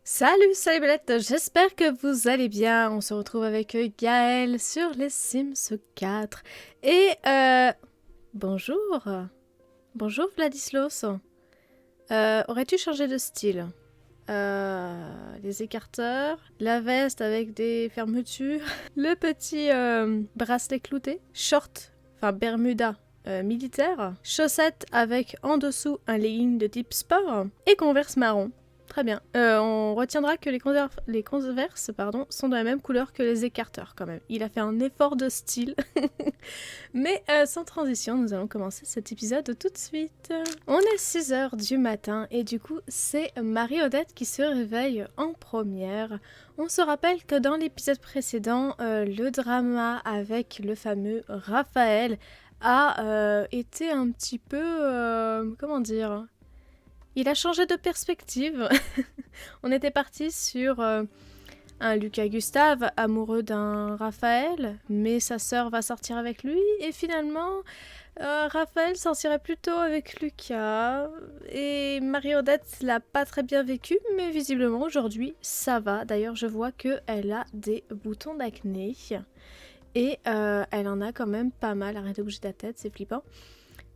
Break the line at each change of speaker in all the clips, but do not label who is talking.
Salut Belette, j'espère que vous allez bien. On se retrouve avec Gaël sur les Sims 4. Et bonjour. Bonjour Vladislaus. Aurais-tu changé de style? Les écarteurs, la veste avec des fermetures, le petit bracelet clouté, short, enfin Bermuda militaire, chaussettes avec en dessous un legging de type sport et converse marron. Très bien. On retiendra que les converses sont de la même couleur que les écarteurs quand même. Il a fait un effort de style. Mais sans transition, nous allons commencer cet épisode tout de suite. On est 6h du matin et du coup, c'est Marie-Odette qui se réveille en première. On se rappelle que dans l'épisode précédent, le drama avec le fameux Raphaël a été un petit peu... comment dire ? Il a changé de perspective. On était parti sur un Lucas Gustave amoureux d'un Raphaël, mais sa sœur va sortir avec lui, et finalement, Raphaël sortirait plutôt avec Lucas. Et Marie-Odette l'a pas très bien vécu, mais visiblement aujourd'hui, ça va. D'ailleurs, je vois qu'elle a des boutons d'acné. Et elle en a quand même pas mal. Arrête de bouger ta tête, c'est flippant.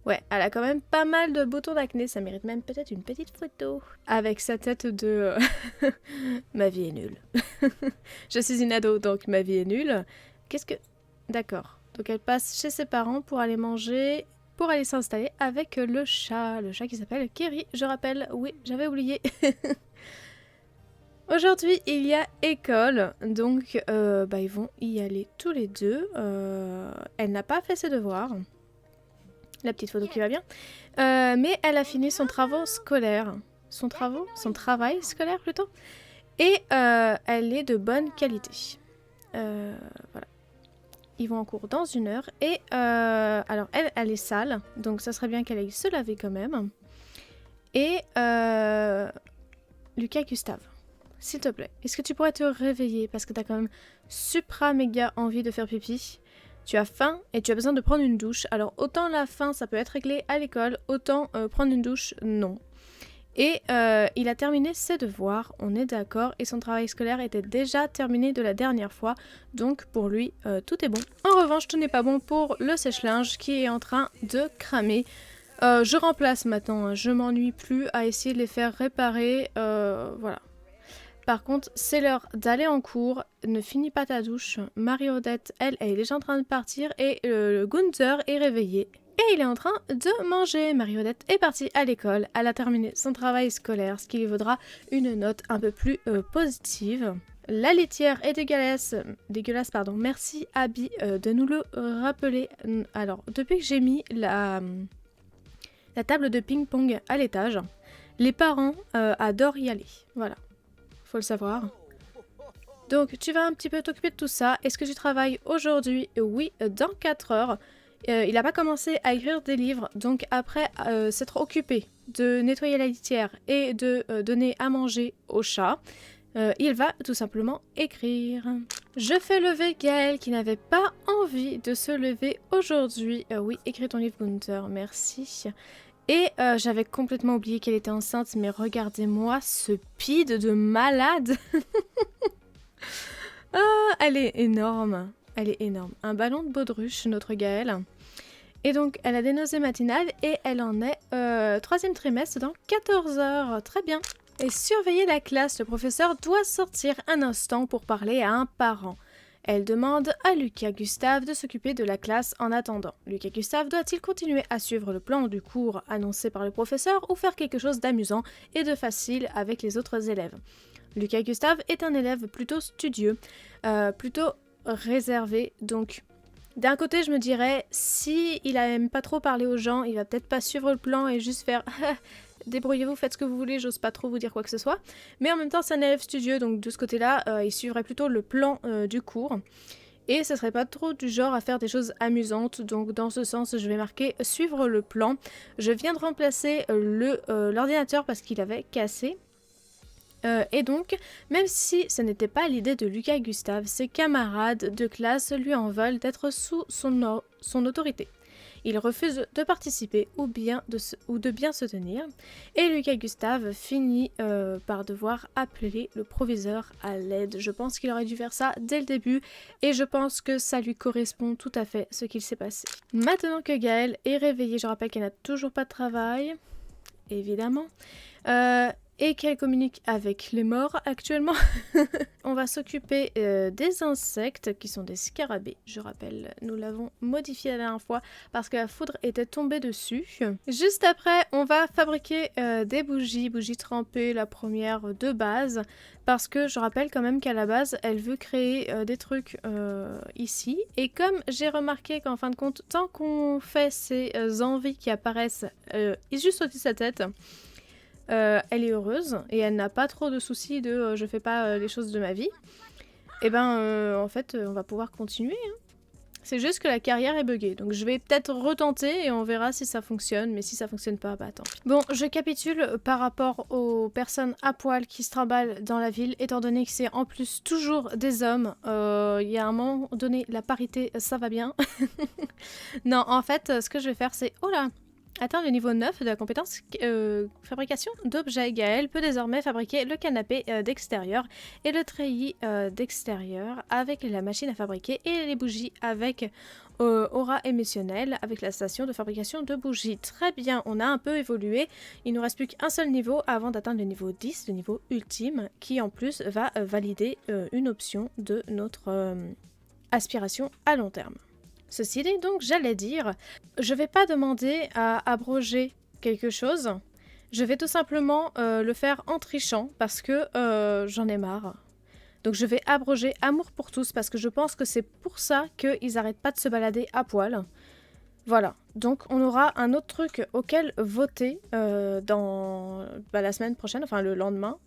Ouais, elle a quand même pas mal de boutons d'acné, ça mérite même peut-être une petite photo. Avec sa tête de... ma vie est nulle. Je suis une ado, donc ma vie est nulle. Qu'est-ce que... D'accord. Donc elle passe chez ses parents pour aller manger, pour aller s'installer avec le chat qui s'appelle Kerry, je rappelle. Oui, j'avais oublié. Aujourd'hui, il y a école, donc ils vont y aller tous les deux. Elle n'a pas fait ses devoirs. La petite photo qui va bien. Mais elle a fini son travail scolaire. Son travail scolaire plutôt. Et elle est de bonne qualité. Voilà. Ils vont en cours dans 1 heure. Et alors elle est sale. Donc ça serait bien qu'elle aille se laver quand même. Et Lucas Gustave, s'il te plaît, est-ce que tu pourrais te réveiller? Parce que t'as quand même supra méga envie de faire pipi. Tu as faim et tu as besoin de prendre une douche. Alors autant la faim ça peut être réglé à l'école, autant prendre une douche, non. Et il a terminé ses devoirs, on est d'accord, et son travail scolaire était déjà terminé de la dernière fois, donc pour lui tout est bon. En revanche, tout n'est pas bon pour le sèche-linge qui est en train de cramer. Je remplace maintenant, hein. Je m'ennuie plus à essayer de les faire réparer, voilà. Par contre, c'est l'heure d'aller en cours, ne finis pas ta douche. Marie-Odette, elle est déjà en train de partir et le Gunther est réveillé. Et il est en train de manger. Marie-Odette est partie à l'école, elle a terminé son travail scolaire, ce qui lui vaudra une note un peu plus positive. La litière est dégueulasse, merci Abby de nous le rappeler. Alors, depuis que j'ai mis la table de ping-pong à l'étage, les parents adorent y aller, voilà. Faut le savoir. Donc, tu vas un petit peu t'occuper de tout ça. Est-ce que tu travailles aujourd'hui? Oui, dans 4 heures. Il n'a pas commencé à écrire des livres, donc après s'être occupé de nettoyer la litière et de donner à manger au chat, il va tout simplement écrire. Je fais lever Gaël qui n'avait pas envie de se lever aujourd'hui. Oui, écris ton livre, Gunther, merci. Et j'avais complètement oublié qu'elle était enceinte, mais regardez-moi ce pide de malade. Ah, elle est énorme. Elle est énorme. Un ballon de baudruche, notre Gaëlle. Et donc, elle a des nausées matinales et elle en est 3e trimestre dans 14 heures. Très bien. Et surveiller la classe, le professeur doit sortir un instant pour parler à un parent. Elle demande à Lucas Gustave de s'occuper de la classe en attendant. Lucas Gustave doit-il continuer à suivre le plan du cours annoncé par le professeur ou faire quelque chose d'amusant et de facile avec les autres élèves? Lucas Gustave est un élève plutôt studieux, plutôt réservé, donc d'un côté je me dirais, si il aime pas trop parler aux gens, il va peut-être pas suivre le plan et juste faire débrouillez-vous, faites ce que vous voulez, j'ose pas trop vous dire quoi que ce soit. Mais en même temps, c'est un élève studieux, donc de ce côté-là, il suivrait plutôt le plan du cours. Et ce serait pas trop du genre à faire des choses amusantes, donc dans ce sens, je vais marquer suivre le plan. Je viens de remplacer l'ordinateur parce qu'il avait cassé. Et donc, même si ce n'était pas l'idée de Lucas Gustave, ses camarades de classe lui en veulent d'être sous son autorité. Il refuse de participer ou de bien se tenir. Et Lucas Gustave finit par devoir appeler le proviseur à l'aide. Je pense qu'il aurait dû faire ça dès le début et je pense que ça lui correspond tout à fait ce qu'il s'est passé. Maintenant que Gaëlle est réveillée, je rappelle qu'elle n'a toujours pas de travail, évidemment. Et qu'elle communique avec les morts actuellement. On va s'occuper des insectes qui sont des scarabées. Je rappelle, nous l'avons modifié la dernière fois parce que la foudre était tombée dessus. Juste après, on va fabriquer des bougies trempées, la première de base. Parce que je rappelle quand même qu'à la base, elle veut créer des trucs ici. Et comme j'ai remarqué qu'en fin de compte, tant qu'on fait ces envies qui apparaissent juste au-dessus de sa tête, elle est heureuse et elle n'a pas trop de soucis de je fais pas les choses de ma vie. Et ben en fait on va pouvoir continuer. Hein. C'est juste que la carrière est buggée. Donc je vais peut-être retenter et on verra si ça fonctionne. Mais si ça fonctionne pas, bah tant pis. Bon, je capitule par rapport aux personnes à poil qui se trimballent dans la ville. Étant donné que c'est en plus toujours des hommes. Il y a un moment donné, la parité, ça va bien. Non, en fait, ce que je vais faire c'est... Oh là! Atteint le niveau 9 de la compétence fabrication d'objets. Gaëlle peut désormais fabriquer le canapé d'extérieur et le treillis d'extérieur avec la machine à fabriquer et les bougies avec aura émotionnelle avec la station de fabrication de bougies. Très bien, on a un peu évolué. Il nous reste plus qu'un seul niveau avant d'atteindre le niveau 10, le niveau ultime, qui en plus va valider une option de notre aspiration à long terme. Ceci dit, donc, j'allais dire, je vais pas demander à abroger quelque chose, je vais tout simplement le faire en trichant parce que j'en ai marre. Donc je vais abroger Amour pour tous parce que je pense que c'est pour ça qu'ils arrêtent pas de se balader à poil. Voilà, donc on aura un autre truc auquel voter dans la semaine prochaine, enfin le lendemain.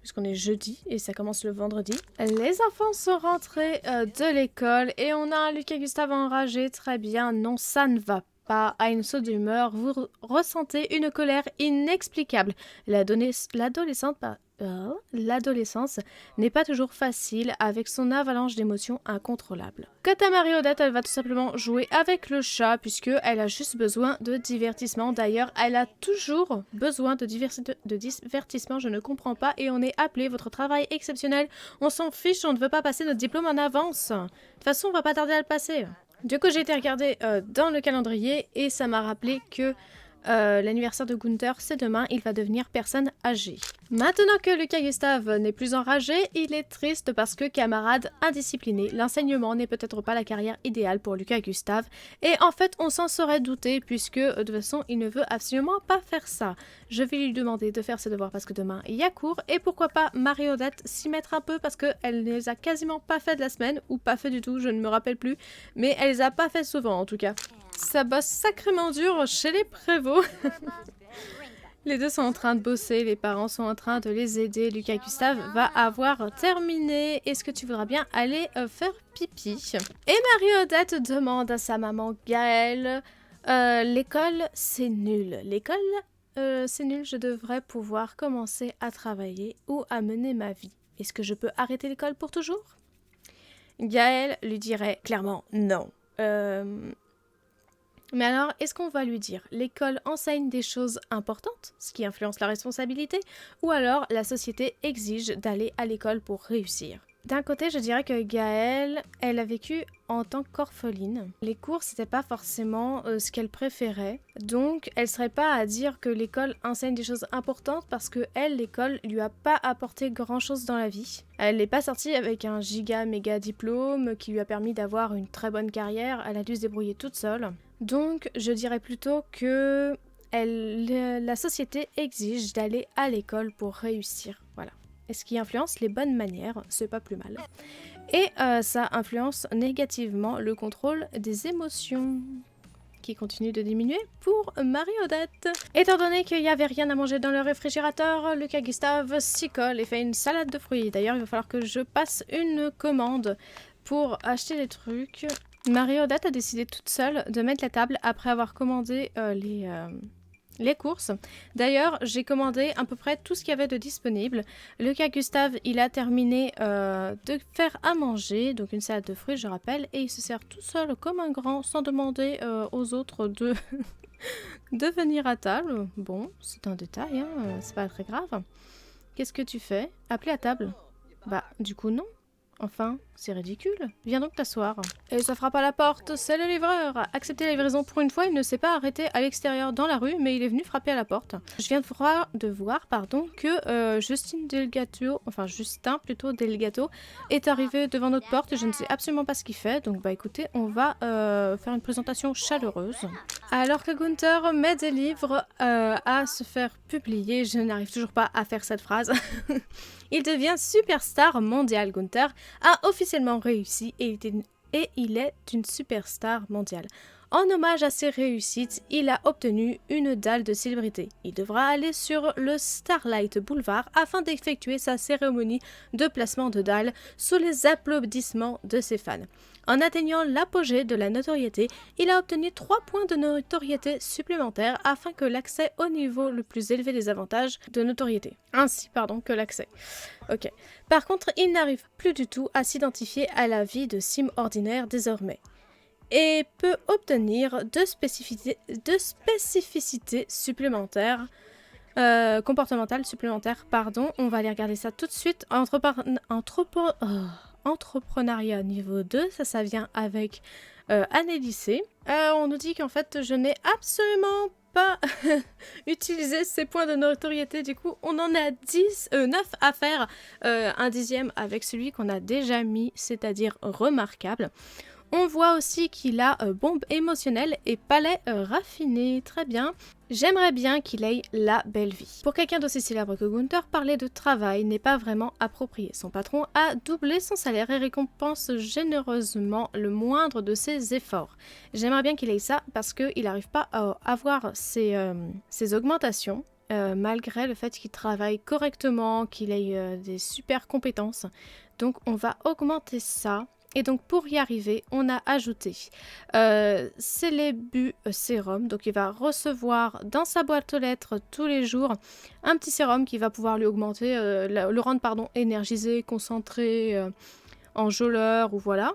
Puisqu'on est jeudi et ça commence le vendredi. Les enfants sont rentrés de l'école et on a un Lucas Gustave enragé. Très bien, non, ça ne va pas. À une saute d'humeur, vous ressentez une colère inexplicable. L'adolescence n'est pas toujours facile avec son avalanche d'émotions incontrôlables. Quant à Marie-Odette, elle va tout simplement jouer avec le chat puisqu'elle a juste besoin de divertissement. D'ailleurs, elle a toujours besoin de divertissement, je ne comprends pas. Et on est appelé, votre travail exceptionnel. On s'en fiche, on ne veut pas passer notre diplôme en avance. De toute façon, on va pas tarder à le passer. Du coup, j'ai été regarder dans le calendrier et ça m'a rappelé que l'anniversaire de Gunther, c'est demain, il va devenir personne âgée. Maintenant que Lucas Gustave n'est plus enragé, il est triste parce que camarade indiscipliné, l'enseignement n'est peut-être pas la carrière idéale pour Lucas Gustave, et en fait on s'en serait douté puisque de toute façon il ne veut absolument pas faire ça. Je vais lui demander de faire ses devoirs parce que demain il y a cours, et pourquoi pas Marie-Odette s'y mettre un peu parce qu'elle ne les a quasiment pas fait de la semaine, ou pas fait du tout, je ne me rappelle plus, mais elle les a pas fait souvent en tout cas. Ça bosse sacrément dur chez les prévôts. Les deux sont en train de bosser, les parents sont en train de les aider. Lucas Gustave va avoir terminé. Est-ce que tu voudras bien aller faire pipi? Et Marie-Odette demande à sa maman Gaëlle, l'école c'est nul. L'école c'est nul, je devrais pouvoir commencer à travailler ou à mener ma vie. Est-ce que je peux arrêter l'école pour toujours? Gaëlle lui dirait clairement non. Mais alors, est-ce qu'on va lui dire l'école enseigne des choses importantes, ce qui influence la responsabilité, ou alors la société exige d'aller à l'école pour réussir? D'un côté, je dirais que Gaëlle, elle a vécu en tant qu'orpheline. Les cours, c'était pas forcément ce qu'elle préférait. Donc, elle serait pas à dire que l'école enseigne des choses importantes parce que elle, l'école, lui a pas apporté grand-chose dans la vie. Elle n'est pas sortie avec un méga diplôme qui lui a permis d'avoir une très bonne carrière. Elle a dû se débrouiller toute seule. Donc, je dirais plutôt que la société exige d'aller à l'école pour réussir. Voilà. Et ce qui influence les bonnes manières, c'est pas plus mal. Et ça influence négativement le contrôle des émotions, qui continue de diminuer pour Marie-Odette. Étant donné qu'il n'y avait rien à manger dans le réfrigérateur, Lucas Gustave s'y colle et fait une salade de fruits. D'ailleurs, il va falloir que je passe une commande pour acheter des trucs. Marie-Odette a décidé toute seule de mettre la table après avoir commandé les courses. D'ailleurs, j'ai commandé à peu près tout ce qu'il y avait de disponible. Le cas Gustave, il a terminé de faire à manger, donc une salade de fruits, je rappelle, et il se sert tout seul comme un grand, sans demander aux autres de, de venir à table. Bon, c'est un détail, hein, c'est pas très grave. Qu'est-ce que tu fais? Appeler à table? Bah, du coup, non. Enfin, c'est ridicule. Viens donc t'asseoir. Et ça frappe à la porte, c'est le livreur. Accepter la livraison pour une fois, il ne s'est pas arrêté à l'extérieur dans la rue, mais il est venu frapper à la porte. Je viens de voir que Justin Delgato est arrivé devant notre porte et je ne sais absolument pas ce qu'il fait. Donc bah écoutez, on va faire une présentation chaleureuse. Alors que Gunther met des livres à se faire publier, je n'arrive toujours pas à faire cette phrase. Il devient superstar mondial. Gunther a officiellement réussi et il est une superstar mondiale. En hommage à ses réussites, il a obtenu une dalle de célébrité. Il devra aller sur le Starlight Boulevard afin d'effectuer sa cérémonie de placement de dalle sous les applaudissements de ses fans. En atteignant l'apogée de la notoriété, il a obtenu 3 points de notoriété supplémentaires afin que l'accès au niveau le plus élevé des avantages de notoriété. Ainsi, que l'accès. Ok. Par contre, il n'arrive plus du tout à s'identifier à la vie de sim ordinaire désormais. Et peut obtenir de spécificités supplémentaires, comportementales supplémentaires, on va aller regarder ça tout de suite. Entrepreneuriat niveau 2, ça vient avec année lycée. On nous dit qu'en fait, je n'ai absolument pas utilisé ces points de notoriété, du coup, on en a 9 à faire, un 10e avec celui qu'on a déjà mis, c'est-à-dire remarquable. On voit aussi qu'il a bombe émotionnelle et palais raffiné. Très bien. J'aimerais bien qu'il ait la belle vie. Pour quelqu'un d'aussi célèbre que Gunther, parler de travail n'est pas vraiment approprié. Son patron a doublé son salaire et récompense généreusement le moindre de ses efforts. J'aimerais bien qu'il ait ça parce qu'il n'arrive pas à avoir ces augmentations. Malgré le fait qu'il travaille correctement, qu'il ait des super compétences. Donc on va augmenter ça. Et donc pour y arriver, on a ajouté Célébu Sérum. Donc il va recevoir dans sa boîte aux lettres tous les jours un petit sérum qui va pouvoir lui augmenter, le rendre énergisé, concentré, enjôleur ou voilà.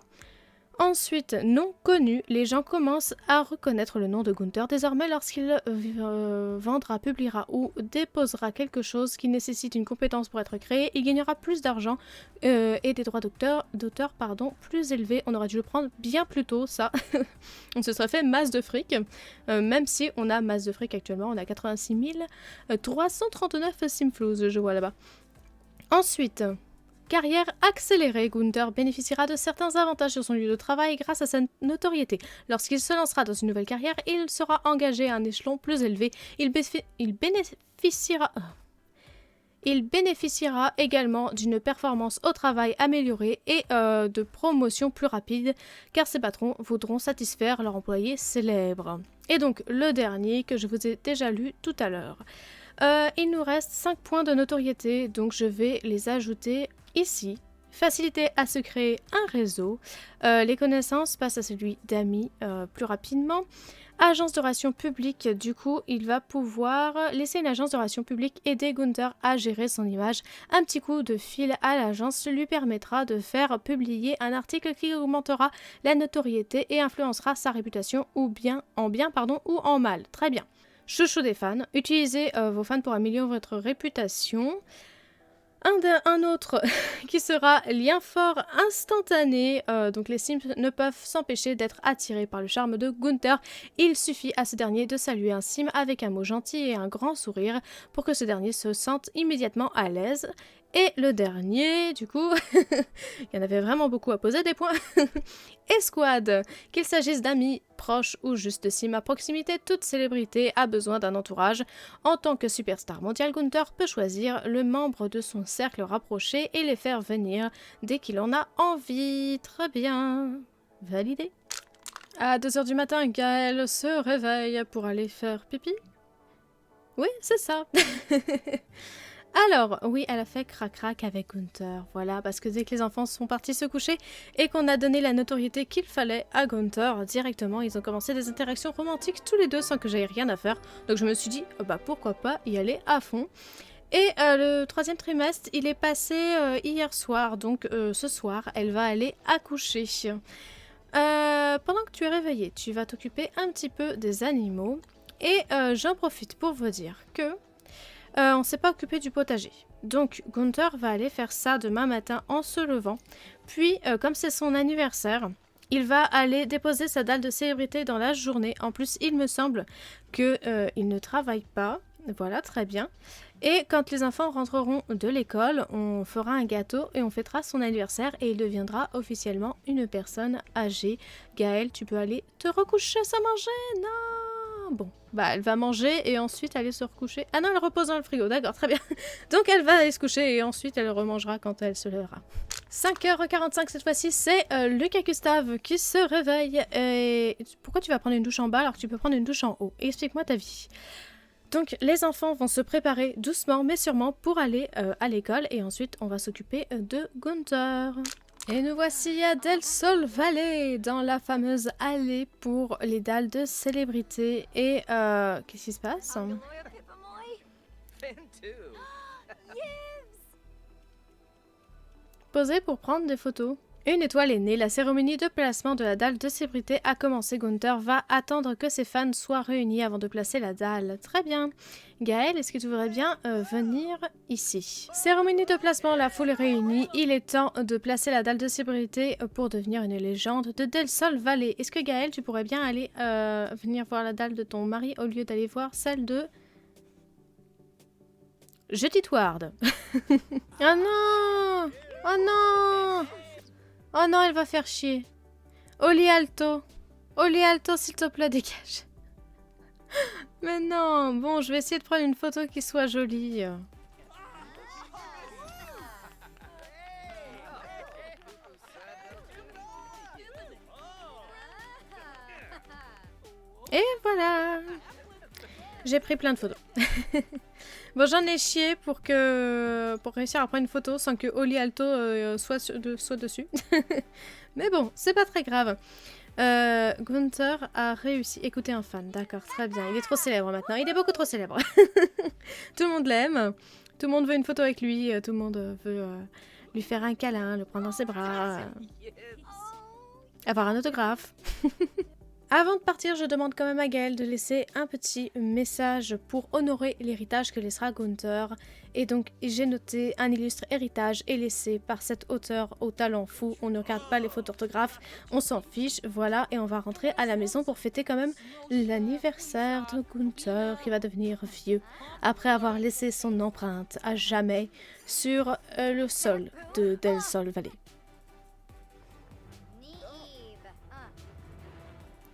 Ensuite, non connu, les gens commencent à reconnaître le nom de Gunther. Désormais, lorsqu'il vendra, publiera ou déposera quelque chose qui nécessite une compétence pour être créé, il gagnera plus d'argent et des droits d'auteur plus élevés. On aurait dû le prendre bien plus tôt, ça. On se serait fait masse de fric. Même si on a masse de fric actuellement, on a 86 339 simflouz, je vois là-bas. Ensuite... Carrière accélérée, Gunther bénéficiera de certains avantages sur son lieu de travail grâce à sa notoriété. Lorsqu'il se lancera dans une nouvelle carrière, il sera engagé à un échelon plus élevé. Il bénéficiera également d'une performance au travail améliorée et de promotion plus rapide, car ses patrons voudront satisfaire leurs employés célèbres. Et donc, le dernier que je vous ai déjà lu tout à l'heure. Il nous reste 5 points de notoriété, donc je vais les ajouter ici. Facilité à se créer un réseau. Les connaissances passent à celui d'amis plus rapidement. Agence de relations publiques, du coup, il va pouvoir laisser une agence de relations publiques aider Gunther à gérer son image. Un petit coup de fil à l'agence lui permettra de faire publier un article qui augmentera la notoriété et influencera sa réputation ou en mal. Très bien. Chouchou des fans, utilisez vos fans pour améliorer votre réputation. Un autre qui sera lien fort instantané, donc les Sims ne peuvent s'empêcher d'être attirés par le charme de Gunther. Il suffit à ce dernier de saluer un Sim avec un mot gentil et un grand sourire pour que ce dernier se sente immédiatement à l'aise. Et le dernier, du coup, il y en avait vraiment beaucoup à poser des points. Escouade, qu'il s'agisse d'amis, proches ou juste de Sim à proximité, toute célébrité a besoin d'un entourage. En tant que superstar mondial, Gunther peut choisir le membre de son cercle rapproché et les faire venir dès qu'il en a envie. Très bien, validé. À 2h du matin, Gaël se réveille pour aller faire pipi. Oui, c'est ça. Alors, oui, elle a fait crac-crac avec Gunther, voilà, parce que dès que les enfants sont partis se coucher et qu'on a donné la notoriété qu'il fallait à Gunther, directement, ils ont commencé des interactions romantiques tous les deux sans que j'aie rien à faire. Donc je me suis dit, bah pourquoi pas y aller à fond. Et le troisième trimestre, il est passé hier soir, donc ce soir, elle va aller accoucher. Pendant que tu es réveillé, tu vas t'occuper un petit peu des animaux. Et j'en profite pour vous dire que on ne s'est pas occupé du potager. Donc Gunther va aller faire ça demain matin en se levant. Puis, comme c'est son anniversaire, il va aller déposer sa dalle de célébrité dans la journée. En plus, il me semble qu'il ne travaille pas. Voilà, très bien. Et quand les enfants rentreront de l'école, on fera un gâteau et on fêtera son anniversaire et il deviendra officiellement une personne âgée. Gaëlle, tu peux aller te recoucher sans manger? Non! Bon, bah elle va manger et ensuite aller se recoucher. Ah non, elle repose dans le frigo, d'accord, très bien. Donc elle va aller se coucher et ensuite elle remangera quand elle se lèvera. 5h45 cette fois-ci, c'est Lucas Gustave qui se réveille. Et pourquoi tu vas prendre une douche en bas alors que tu peux prendre une douche en haut? Explique-moi ta vie. Donc les enfants vont se préparer doucement mais sûrement pour aller à l'école et ensuite on va s'occuper de Gunther. Et nous voici à Del Sol Valley, dans la fameuse allée pour les dalles de célébrité. Et qu'est-ce qui se passe? Posez pour prendre des photos. Une étoile est née, la cérémonie de placement de la dalle de célébrité a commencé. Gunther va attendre que ses fans soient réunis avant de placer la dalle. Très bien. Gaëlle, est-ce que tu voudrais bien venir ici? Cérémonie de placement, la foule est réunie. Il est temps de placer la dalle de célébrité pour devenir une légende de Del Sol Valley. Est-ce que Gaëlle, tu pourrais bien aller venir voir la dalle de ton mari au lieu d'aller voir celle de... Judith Ward. Oh non! Oh non! Oh non, elle va faire chier. Oli Alto. Oli Alto, s'il te plaît, dégage. Mais non. Bon, je vais essayer de prendre une photo qui soit jolie. Et voilà. J'ai pris plein de photos. Bon, j'en ai chié pour réussir à prendre une photo sans que Oli Alto soit dessus. Mais bon, c'est pas très grave. Gunther a réussi. Écoutez un fan, d'accord, très bien. Il est trop célèbre maintenant. Il est beaucoup trop célèbre. Tout le monde l'aime. Tout le monde veut une photo avec lui. Tout le monde veut lui faire un câlin, le prendre dans ses bras. Avoir un autographe. Avant de partir, je demande quand même à Gaëlle de laisser un petit message pour honorer l'héritage que laissera Gunther. Et donc, j'ai noté un illustre héritage est laissé par cet auteur au talent fou. On ne regarde pas les fautes d'orthographe, on s'en fiche, voilà. Et on va rentrer à la maison pour fêter quand même l'anniversaire de Gunther qui va devenir vieux. Après avoir laissé son empreinte à jamais sur le sol de Del Sol Valley.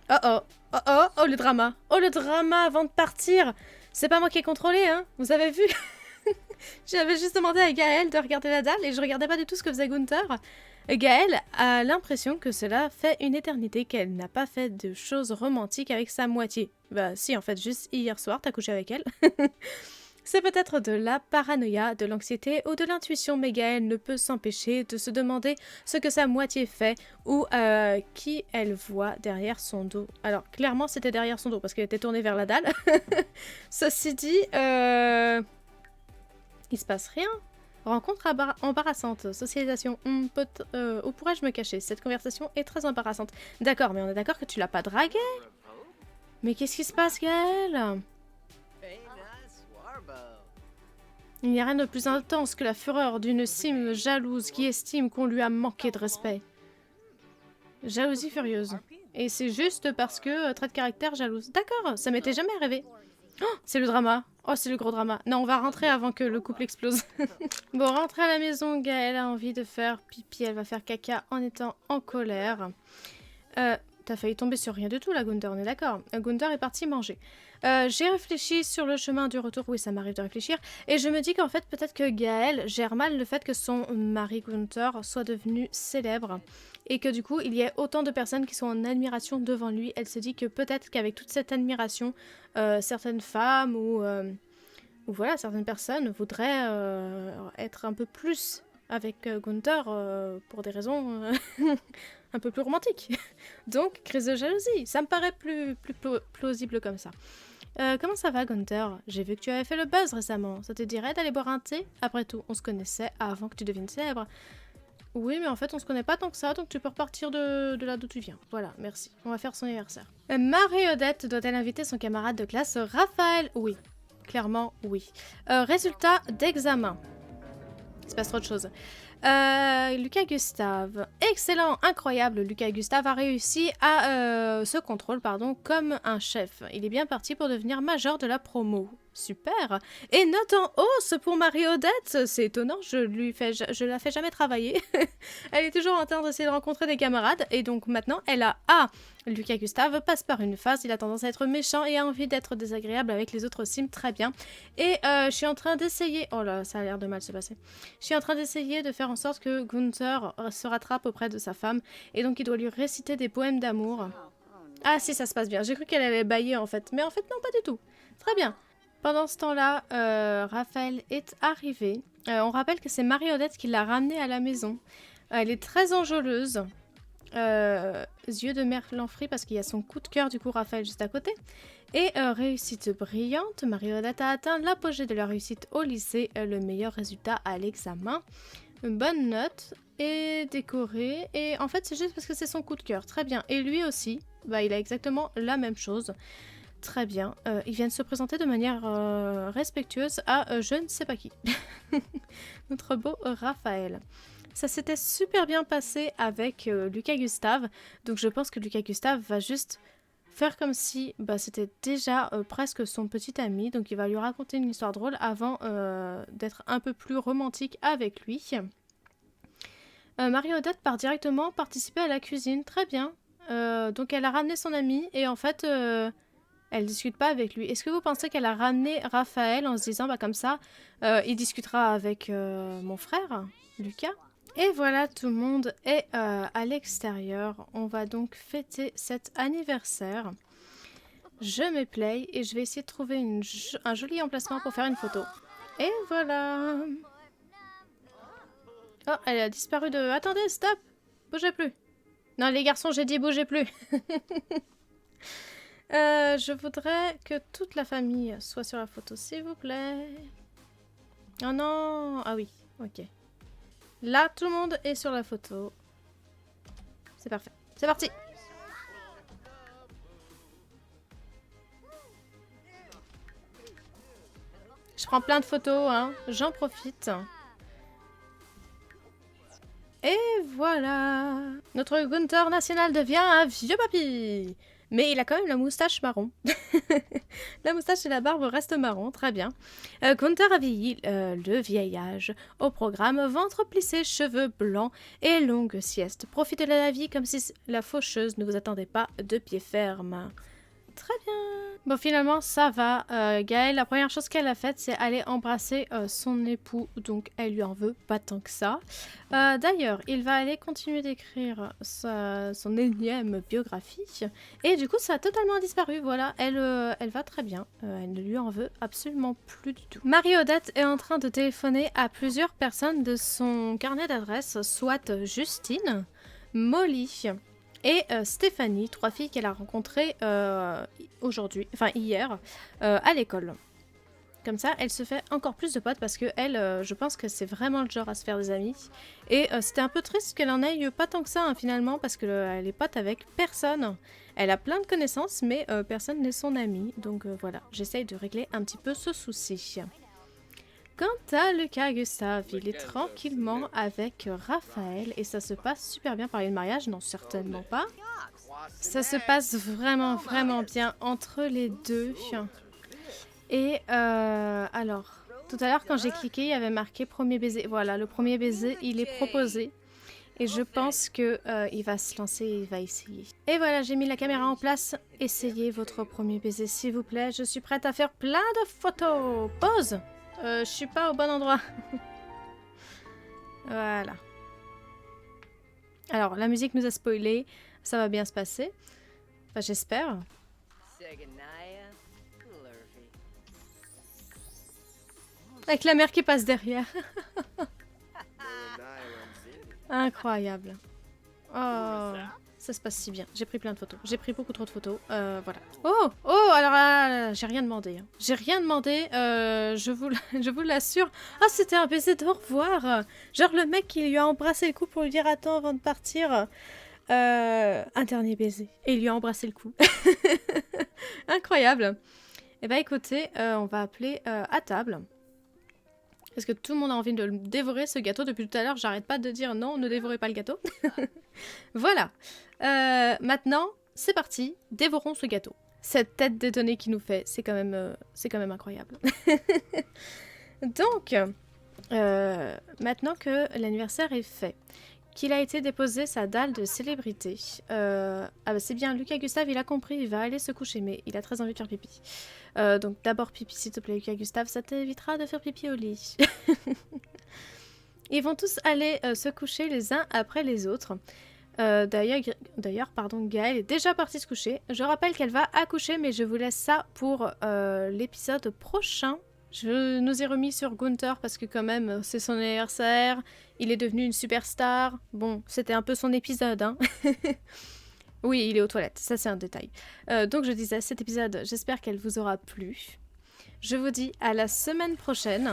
Oh oh, oh oh, oh le drama. Oh le drama avant de partir. C'est pas moi qui ai contrôlé, hein. Vous avez vu? J'avais juste demandé à Gaëlle de regarder la dalle et je regardais pas du tout ce que faisait Gunther. Gaëlle a l'impression que cela fait une éternité qu'elle n'a pas fait de choses romantiques avec sa moitié. Bah si, en fait, juste hier soir, t'as couché avec elle. C'est peut-être de la paranoïa, de l'anxiété ou de l'intuition, mais Gaëlle ne peut s'empêcher de se demander ce que sa moitié fait ou qui elle voit derrière son dos. Alors, clairement, c'était derrière son dos parce qu'elle était tournée vers la dalle. Ceci dit, il se passe rien. Rencontre embarrassante, socialisation. Où pourrais-je me cacher? Cette conversation est très embarrassante. D'accord, mais on est d'accord que tu l'as pas dragué? Mais qu'est-ce qui se passe, Gaëlle? Il n'y a rien de plus intense que la fureur d'une sim jalouse qui estime qu'on lui a manqué de respect. Jalousie furieuse. Et c'est juste parce que trait de caractère jalouse. D'accord, ça m'était jamais arrivé. Oh, c'est le drama. Oh, c'est le gros drama. Non, on va rentrer avant que le couple explose. Bon, rentrer à la maison, Gaëlle a envie de faire pipi. Elle va faire caca en étant en colère. T'as failli tomber sur rien du tout là, Gunther, on est d'accord. Gunther est parti manger. J'ai réfléchi sur le chemin du retour, oui ça m'arrive de réfléchir, et je me dis qu'en fait peut-être que Gaëlle gère mal le fait que son mari Gunther soit devenu célèbre, et que du coup il y ait autant de personnes qui sont en admiration devant lui. Elle se dit que peut-être qu'avec toute cette admiration, certaines femmes ou ou voilà, certaines personnes voudraient être un peu plus avec Gunther pour des raisons un peu plus romantiques. Donc, crise de jalousie, ça me paraît plus plausible comme ça. Comment ça va, Gunther? J'ai vu que tu avais fait le buzz récemment. Ça te dirait d'aller boire un thé? Après tout, on se connaissait avant que tu deviennes célèbre. Oui, mais en fait, on se connaît pas tant que ça, donc tu peux repartir de là d'où tu viens. Voilà, merci. On va faire son anniversaire. Marie-Odette doit-elle inviter son camarade de classe Raphaël? Oui. Clairement, oui. Résultat d'examen. Il se passe trop de choses. Lucas Gustave. Excellent, incroyable. Lucas Gustave a réussi à ce contrôle, comme un chef. Il est bien parti pour devenir major de la promo. Super. Et note en hausse pour Marie-Odette. C'est étonnant, je la fais jamais travailler. Elle est toujours en train d'essayer de rencontrer des camarades. Et donc maintenant, elle a Lucas Gustave passe par une phase, il a tendance à être méchant et a envie d'être désagréable avec les autres sims, très bien. Et je suis en train d'essayer... Oh là, ça a l'air de mal se passer. Je suis en train d'essayer de faire en sorte que Gunther se rattrape auprès de sa femme. Et donc il doit lui réciter des poèmes d'amour. Ah si, ça se passe bien. J'ai cru qu'elle allait bailler en fait. Mais en fait non, pas du tout. Très bien. Pendant ce temps-là, Raphaël est arrivé. On rappelle que c'est Marie-Odette qui l'a ramenée à la maison. Elle est très enjôleuse. Yeux de Merlanfri parce qu'il y a son coup de cœur du coup Raphaël juste à côté. Et réussite brillante, Marie-Odette a atteint l'apogée de la réussite au lycée, le meilleur résultat à l'examen. Une bonne note et décorée. Et en fait c'est juste parce que c'est son coup de cœur, très bien. Et lui aussi, il a exactement la même chose. Très bien. Ils viennent se présenter de manière respectueuse à je ne sais pas qui. Notre beau Raphaël. Ça s'était super bien passé avec Lucas Gustave. Donc je pense que Lucas Gustave va juste faire comme si c'était déjà presque son petit ami. Donc il va lui raconter une histoire drôle avant d'être un peu plus romantique avec lui. Marie-Odette part directement participer à la cuisine. Très bien. Donc elle a ramené son ami et en fait... elle discute pas avec lui. Est-ce que vous pensez qu'elle a ramené Raphaël en se disant comme ça, il discutera avec mon frère, Lucas? Et voilà, tout le monde est à l'extérieur. On va donc fêter cet anniversaire. Je me play et je vais essayer de trouver un joli emplacement pour faire une photo. Et voilà. Oh, elle a disparu de... Attendez, stop! Bougez plus. Non, les garçons, j'ai dit bougez plus. Je voudrais que toute la famille soit sur la photo, s'il vous plaît. Oh non! Ah oui, ok. Là, tout le monde est sur la photo. C'est parfait. C'est parti! Je prends plein de photos, hein. J'en profite. Et voilà! Notre Gunther national devient un vieux papy! Mais il a quand même la moustache marron. La moustache et la barbe restent marron, très bien. Gunther a vieilli, le vieillage. Au programme, ventre plissé, cheveux blancs et longue sieste. Profitez de la vie comme si la faucheuse ne vous attendait pas de pied ferme. Très bien. Bon, finalement, ça va. Gaëlle, la première chose qu'elle a faite, c'est aller embrasser son époux. Donc, elle lui en veut pas tant que ça. D'ailleurs, il va aller continuer d'écrire son énième biographie. Et du coup, ça a totalement disparu. Voilà, elle va très bien. Elle ne lui en veut absolument plus du tout. Marie-Odette est en train de téléphoner à plusieurs personnes de son carnet d'adresses, soit Justine, Molly... et Stéphanie, 3 filles qu'elle a rencontrées hier, à l'école. Comme ça, elle se fait encore plus de potes parce que elle, je pense que c'est vraiment le genre à se faire des amis. Et c'était un peu triste qu'elle en ait pas tant que ça finalement parce qu'elle est pote avec personne. Elle a plein de connaissances mais personne n'est son amie. Donc voilà, j'essaye de régler un petit peu ce souci. Quant à Lucas Gustave, il est tranquillement avec Raphaël et ça se passe super bien. Parler de mariage? Non, certainement pas. Ça se passe vraiment bien entre les deux. Et alors, tout à l'heure quand j'ai cliqué, il y avait marqué premier baiser. Voilà, le premier baiser, il est proposé. Et je pense que il va se lancer et il va essayer. Et voilà, j'ai mis la caméra en place. Essayez votre premier baiser, s'il vous plaît. Je suis prête à faire plein de photos. Pause! Je suis pas au bon endroit. Voilà. Alors, la musique nous a spoilé. Ça va bien se passer. Enfin, j'espère. Avec la mer qui passe derrière. Incroyable. Oh, ça se passe si bien. J'ai pris plein de photos. J'ai pris beaucoup trop de photos. Voilà. Oh, oh, alors là, j'ai rien demandé. Hein. J'ai rien demandé. Je vous l'assure. Ah, c'était un baiser d'au revoir. Genre le mec qui lui a embrassé le cou pour lui dire attends avant de partir. Un dernier baiser. Et il lui a embrassé le cou. Incroyable. Eh ben écoutez, on va appeler à table. Parce que tout le monde a envie de le dévorer, ce gâteau. Depuis tout à l'heure, j'arrête pas de dire non, ne dévorez pas le gâteau. Voilà. Maintenant, c'est parti. Dévorons ce gâteau. Cette tête détonnée qu'il nous fait, c'est quand même incroyable. Donc, maintenant que l'anniversaire est fait, qu'il a été déposé sa dalle de célébrité. Ah bah c'est bien, Lucas Gustave, il a compris, il va aller se coucher, mais il a très envie de faire pipi. Donc d'abord pipi, s'il te plaît, Lucas Gustave, ça t'évitera de faire pipi au lit. Ils vont tous aller se coucher les uns après les autres. D'ailleurs, Gaëlle est déjà partie se coucher. Je rappelle qu'elle va accoucher, mais je vous laisse ça pour l'épisode prochain. Je nous ai remis sur Gunther parce que quand même, c'est son anniversaire. Il est devenu une superstar. Bon, c'était un peu son épisode, hein. Oui, il est aux toilettes. Ça, c'est un détail. Donc, je disais, cet épisode, j'espère qu'elle vous aura plu. Je vous dis à la semaine prochaine.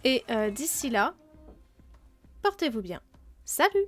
Et d'ici là, portez-vous bien. Salut!